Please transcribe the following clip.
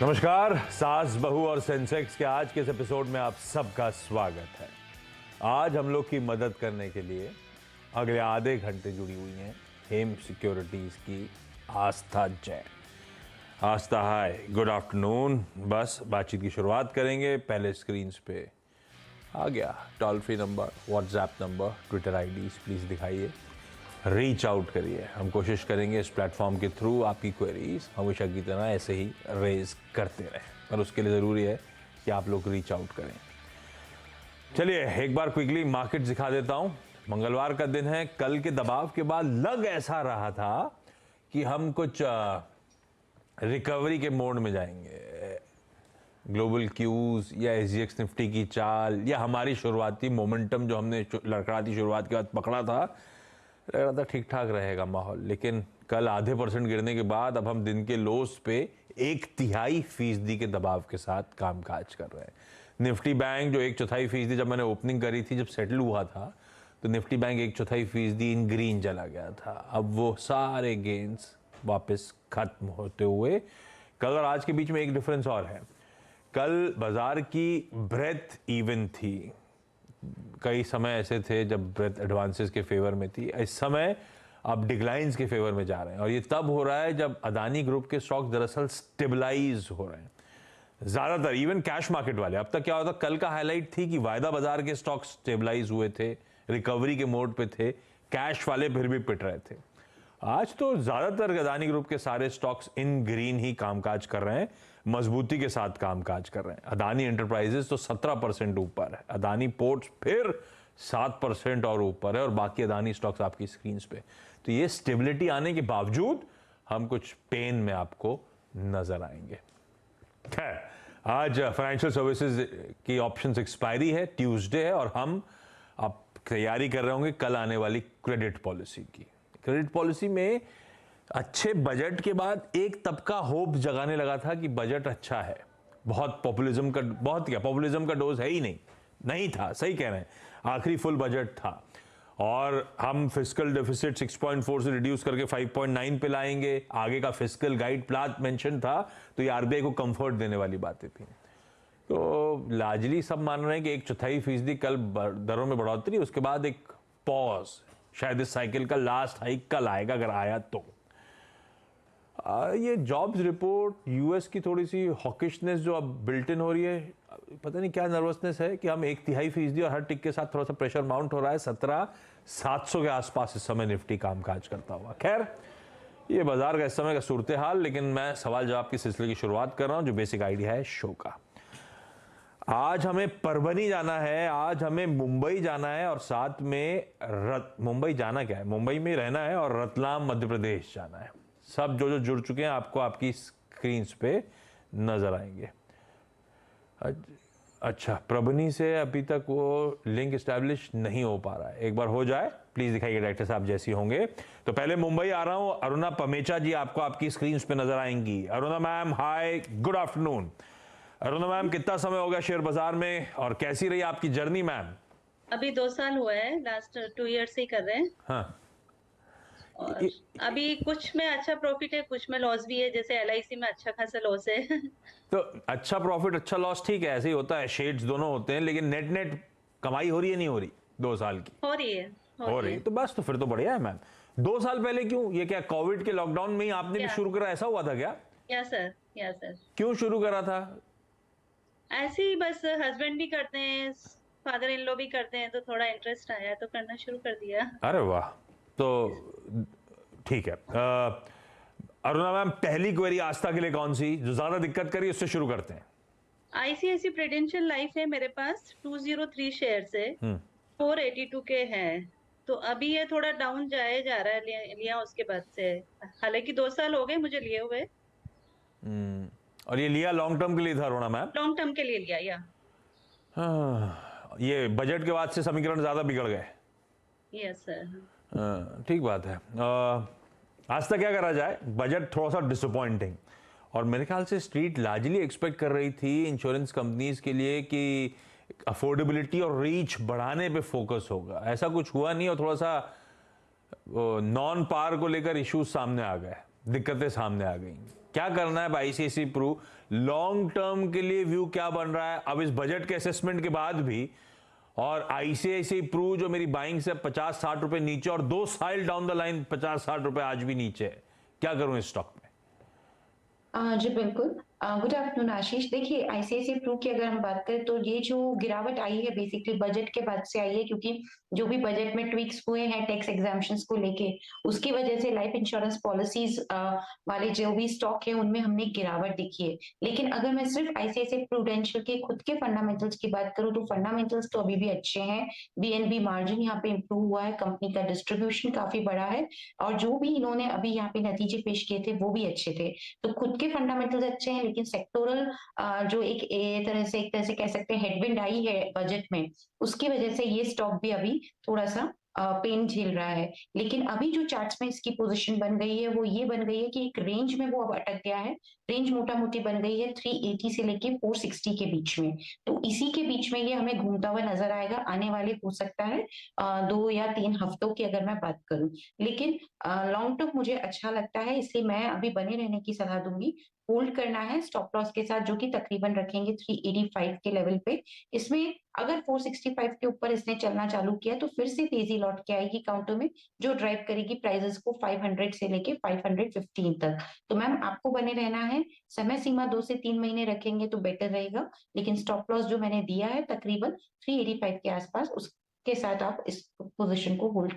नमस्कार, सास बहू और सेंसेक्स के आज के इस एपिसोड में आप सबका स्वागत है। आज हम लोग की मदद करने के लिए अगले आधे घंटे जुड़ी हुई हैं हेम सिक्योरिटीज की आस्था जैन। आस्था, हाय, गुड आफ्टरनून। बस बातचीत की शुरुआत करेंगे। पहले स्क्रीन पे आ गया toll free number, WhatsApp number, Twitter IDs, please दिखाइए, रीच आउट करिए। हम कोशिश करेंगे इस प्लेटफॉर्म के थ्रू आपकी क्वेरीज हमेशा की तरह ऐसे ही रेज करते रहें, पर उसके लिए ज़रूरी है कि आप लोग रीच आउट करें। चलिए एक बार क्विकली मार्केट दिखा देता हूं। मंगलवार का दिन है। कल के दबाव के बाद लग ऐसा रहा था कि हम कुछ रिकवरी के मोड में जाएंगे। ग्लोबल क्यूज या एसजीएक्स निफ्टी की चाल या हमारी शुरुआती मोमेंटम जो हमने लड़खड़ाती शुरुआत के बाद पकड़ा था, लग रहा था ठीक ठाक रहेगा माहौल। लेकिन कल आधे % गिरने के बाद अब हम दिन के लोस पे 1/3% के दबाव के साथ कामकाज कर रहे हैं। निफ्टी बैंक जो 1/4% जब मैंने ओपनिंग करी थी, जब सेटल हुआ था, तो निफ्टी बैंक 1/4% इन ग्रीन चला गया था। अब वो सारे गेन्स वापस खत्म होते हुए कल और आज के बीच में एक डिफरेंस और है। कल बाजार की ब्रेथ इवन थी। कई समय ऐसे थे जब ब्रेथ एडवांसेस के फेवर में थी। इस समय अब डिक्लाइंस के फेवर में जा रहे हैं, और ये तब हो रहा है जब अदानी ग्रुप के स्टॉक दरअसल स्टेबलाइज हो रहे हैं ज्यादातर, इवन कैश मार्केट वाले। अब तक क्या होता, कल का हाईलाइट थी कि वायदा बाजार के स्टॉक स्टेबलाइज हुए थे, रिकवरी के मोड पे थे, कैश वाले फिर भी पिट रहे थे। आज तो ज्यादातर अदानी ग्रुप के सारे स्टॉक्स इन ग्रीन ही कामकाज कर रहे हैं, मजबूती के साथ कामकाज कर रहे हैं। अदानी एंटरप्राइजेस तो 17% ऊपर है, अदानी पोर्ट्स फिर 7% और ऊपर है, और बाकी अदानी स्टॉक्स आपकी स्क्रीन पे। तो ये स्टेबिलिटी आने के बावजूद हम कुछ पेन में आपको नजर आएंगे। खैर, आज फाइनेंशियल सर्विसेज की ऑप्शंस एक्सपायरी है, ट्यूसडे है, और हम अब तैयारी कर रहे होंगे कल आने वाली क्रेडिट पॉलिसी की। क्रेडिट पॉलिसी में अच्छे बजट के बाद एक तबका होप जगाने लगा था कि बजट अच्छा है। बहुत पॉपुलिज्म का डोज है ही नहीं था, सही कह रहे हैं। आखिरी फुल बजट था, और हम फिस्कल डेफिसिट 6.4 से रिड्यूस करके 5.9 पे लाएंगे। आगे का फिस्कल गाइड प्लान मेंशन था, तो ये आरबीआई को कंफर्ट देने वाली बातें थी। तो लार्जली सब मान रहे हैं कि 1/4% कल दरों में बढ़ोतरी, उसके बाद एक पॉज, शायद इस साइकिल का लास्ट हाइक कल आएगा, अगर आया तो। ये जॉब्स रिपोर्ट, यूएस की थोड़ी सी हॉकिशनेस जो अब बिल्ट इन हो रही है, पता नहीं क्या नर्वसनेस है कि हम 1/3% और हर टिक के साथ थोड़ा सा प्रेशर माउंट हो रहा है। 17,700 के आसपास इस समय निफ्टी कामकाज करता हुआ। खैर, ये बाजार का इस समय का सूरत हाल। लेकिन मैं सवाल जवाब की सिलसिले की शुरुआत कर रहा हूं, जो बेसिक आइडिया है शो का। आज हमें परभनी जाना है, आज हमें मुंबई जाना है, और साथ में मुंबई जाना क्या है, मुंबई में रहना है, और रतलाम मध्य प्रदेश जाना है। सब जो जुड़ चुके हैं आपको आपकी स्क्रीन पे नजर आएंगे। अच्छा, परभनी से अभी तक वो लिंक एस्टैब्लिश नहीं हो पा रहा है, एक बार हो जाए प्लीज दिखाइए डायरेक्टर साहब जैसी होंगे। तो पहले मुंबई आ रहा हूं, अरुणा पमेचा जी आपको आपकी स्क्रीन पे नजर आएंगी। अरुणा मैम, हाय, गुड आफ्टरनून। अरुणा मैम, कितना समय हो गया शेयर बाजार में, और कैसी रही आपकी जर्नी मैम? अभी 2 साल हुआ है, लास्ट 2 ईयर से ही कर रहे हैं। हाँ, और अभी कुछ में अच्छा प्रॉफिट है, कुछ में लॉस भी है, जैसे एलआईसी में अच्छा खासा लॉस है। तो अच्छा प्रॉफिट अच्छा लॉस ठीक है, ऐसे ही होता है, शेड्स दोनों होते हैं। लेकिन नेट नेट कमाई हो रही है नहीं हो रही 2 साल की? हो रही है, हो रही, तो बस, तो फिर तो बढ़िया है मैम। 2 साल पहले क्यों, ये क्या कोविड के लॉकडाउन में ही आपने भी शुरू करा, ऐसा हुआ था क्या? या सर। क्यों शुरू करा था? ऐसे ही बस, हस्बैंड भी करते हैं, फादर इन लॉ भी करते हैं, तो थोड़ा इंटरेस्ट आया तो करना शुरू कर दिया। अरे वाह, तो ठीक है। अरुणा मैम, पहली क्वेरी आस्था के लिए कौन सी, जो ज्यादा दिक्कत करी, उससे शुरू करते हैं। आईसीआईसी प्रेडेंशियल लाइफ है मेरे पास, 203 शेयर से 482 के हैं। तो अभी ये थोड़ा डाउन जा रहा है, लिया उसके बाद से। हालांकि 2 साल हो गए मुझे लिए हुए। और ये लिया लॉन्ग टर्म के लिए था अरुणा मैम? लॉन्ग टर्म के लिए लिया, या ये बजट के बाद से समीकरण ज्यादा बिगड़ गए। Yes sir. ठीक बात है। आज तक क्या करा जाए, बजट थोड़ा सा डिसअपॉइंटिंग, और मेरे ख्याल से स्ट्रीट लार्जली एक्सपेक्ट कर रही थी इंश्योरेंस कंपनीज के लिए कि अफोर्डेबिलिटी और रीच बढ़ाने पे फोकस होगा। ऐसा कुछ हुआ नहीं, और थोड़ा सा नॉन पार को लेकर इश्यूज सामने आ गए। दिक्कतें सामने आ गई। क्या करना है आईसीआईसीआई प्रू? लॉन्ग टर्म के लिए व्यू क्या बन रहा है अब इस बजट के असेसमेंट के बाद भी? और आईसीआईसीआई प्रू जो मेरी बाइंग से 50-60 रुपए नीचे और 2 साल डाउन द लाइन 50-60 रुपए आज भी नीचे है, क्या करूं इस स्टॉक में? जी बिल्कुल। गुड आफ्टरनून आशीष। देखिए आईसीआईसीआई प्रू की अगर हम बात करें तो ये जो गिरावट आई है बेसिकली बजट के बाद से आई है, क्योंकि जो भी बजट में ट्वीक्स हुए हैं टैक्स एग्जाम्पशंस को लेके, उसकी वजह से लाइफ इंश्योरेंस पॉलिसीज वाले जो भी स्टॉक है उनमें हमने गिरावट देखी है। लेकिन अगर मैं सिर्फ आईसीआईसीआई प्रूडेंशियल के खुद के फंडामेंटल्स की बात करूं तो फंडामेंटल्स तो अभी भी अच्छे हैं। बीएनबी मार्जिन यहाँ पे इंप्रूव हुआ है, कंपनी का डिस्ट्रीब्यूशन काफी बड़ा है, और जो भी इन्होंने अभी यहाँ पे नतीजे पेश किए थे वो भी अच्छे थे। तो खुद के फंडामेंटल्स अच्छे हैं, लेकिन सेक्टोरल जो एक तरह से कह सकते हैं हेडविंड आई है बजट में, उसकी वजह से ये स्टॉक भी अभी थोड़ा सा पेन झेल रहा है। लेकिन अभी जो चार्ट्स में इसकी पोजीशन बन गई है वो ये बन गई है कि एक रेंज में वो अब अटक गया है। रेंज मोटा मोटी बन गई है 380 से लेके 460 के बीच में। तो इसी के बीच में ये हमें घूमता हुआ नजर आएगा आने वाले, हो सकता है 2 या 3 हफ्तों की अगर मैं बात करूं। लेकिन लॉन्ग टर्म मुझे अच्छा लगता है, इसलिए मैं अभी बने रहने की सलाह दूंगी। होल्ड करना है स्टॉप लॉस के साथ, जो कि तकरीबन रखेंगे 385 के लेवल पे। इसमें अगर 465 के ऊपर इसने चलना चालू किया तो फिर से तेजी लौट के आएगी काउंटर में, जो ड्राइव करेगी प्राइजेस को 500 से लेके 515 तक। तो मैम आपको बने रहना है, समय सीमा 2 से 3 महीने रखेंगे तो बेटर रहेगा। लेकिन स्टॉप लॉस जो मैंने दिया है तकरीबन 385 के आसपास, उसके साथ आप इस पोजिशन को होल्ड